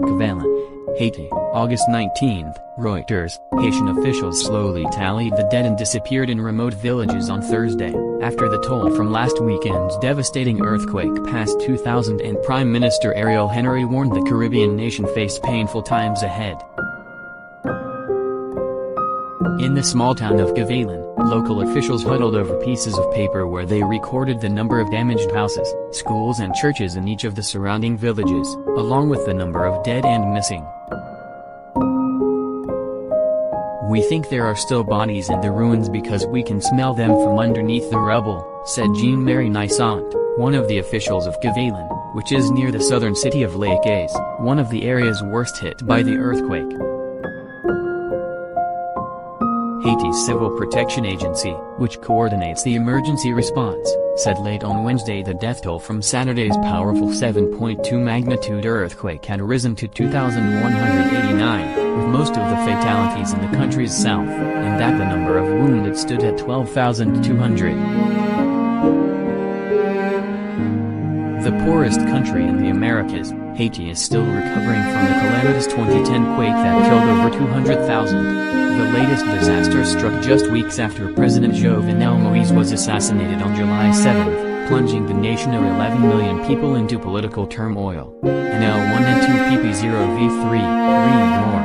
Cavaillon, Haiti, August 19, Reuters. Haitian officials slowly tallied the dead and disappeared in remote villages on Thursday, after the toll from last weekend's devastating earthquake passed 2,000 and Prime Minister Ariel Henry warned the Caribbean nation faced painful times ahead. In the small town of Cavaillon, local officials huddled over pieces of paper where they recorded the number of damaged houses, schools and churches in each of the surrounding villages, along with the number of dead and missing. "We think there are still bodies in the ruins because we can smell them from underneath the rubble," said Jean Mary Naissant, one of the officials of Cavaillon, which is near the southern city of Les Cayes, one of the areas worst hit by the earthquake. Haiti's Civil Protection Agency, which coordinates the emergency response, said late on Wednesday the death toll from Saturday's powerful 7.2 magnitude earthquake had risen to 2,189, with most of the fatalities in the country's south, and that the number of wounded stood at 12,200. The poorest country in the Americas, Haiti is still recovering from the calamitous 2010 quake that killed over 200,000. The latest disaster struck just weeks after President Jovenel Moïse was assassinated on July 7, plunging the nation of 11 million people into political turmoil. NL1 and 2 PP0V3, read more.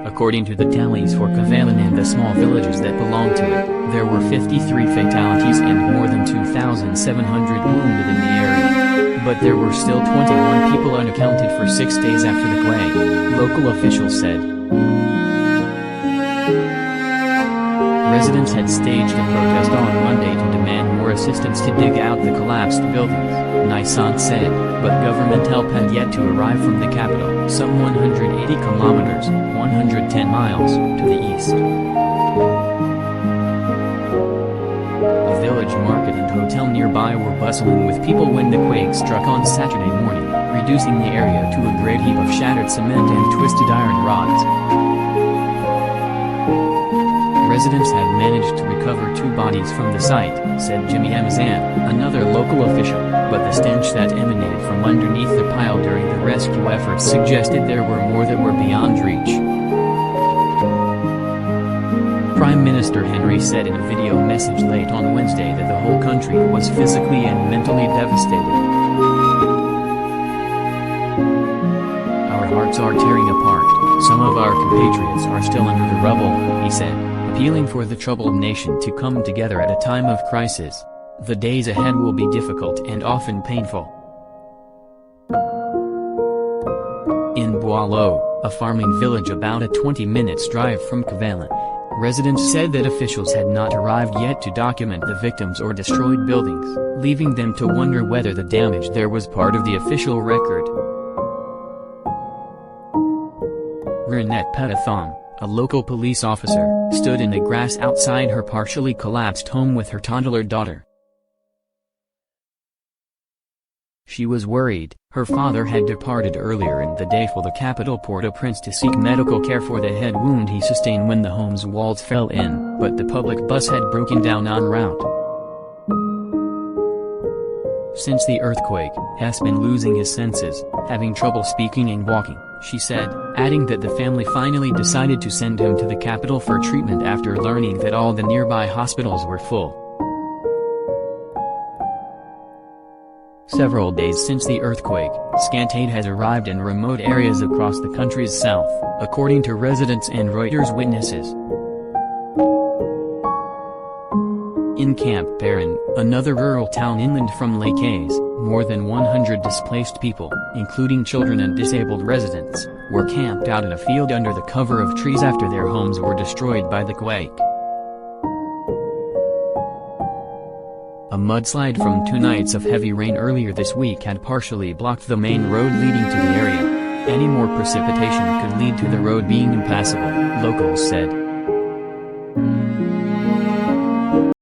According to the tallies for Cavaillon and the small villages that belong to it, there were 53 fatalities and more than 2,700 wounded in the area. But there were still 21 people unaccounted for 6 days after the quake, local officials said. Residents had staged a protest on Monday to demand more assistance to dig out the collapsed buildings, Naissant said, but government help had yet to arrive from the capital, some 180 kilometers, 110 miles, to the east. A village market and hotel nearby were bustling with people when the quake struck on Saturday morning, reducing the area to a great heap of shattered cement and twisted iron rods. Residents had managed to recover 2 bodies from the site, said Jean Mary Naissant, another local official, but the stench that emanated from underneath the pile during the rescue efforts suggested there were more that were beyond reach. Prime Minister Henry said in a video message late on Wednesday that the whole country was physically and mentally devastated. "Our hearts are tearing apart, some of our compatriots are still under the rubble," he said, appealing for the troubled nation to come together at a time of crisis. "The days ahead will be difficult and often painful." In Boileau, a farming village about a 20-minute drive from Cavaillon, residents said that officials had not arrived yet to document the victims or destroyed buildings, leaving them to wonder whether the damage there was part of the official record. Renette Petithon, a local police officer, stood in the grass outside her partially collapsed home with her toddler daughter. She was worried. Her father had departed earlier in the day for the capital Port-au-Prince to seek medical care for the head wound he sustained when the home's walls fell in, but the public bus had broken down en route. Since the earthquake, he has been losing his senses, having trouble speaking and walking, she said, adding that the family finally decided to send him to the capital for treatment after learning that all the nearby hospitals were full. Several days since the earthquake, scant aid has arrived in remote areas across the country's south, according to residents and Reuters witnesses. In Camp Perrin, another rural town inland from Les Cayes, more than 100 displaced people, including children and disabled residents, were camped out in a field under the cover of trees after their homes were destroyed by the quake. A mudslide from 2 nights of heavy rain earlier this week had partially blocked the main road leading to the area. Any more precipitation could lead to the road being impassable, locals said.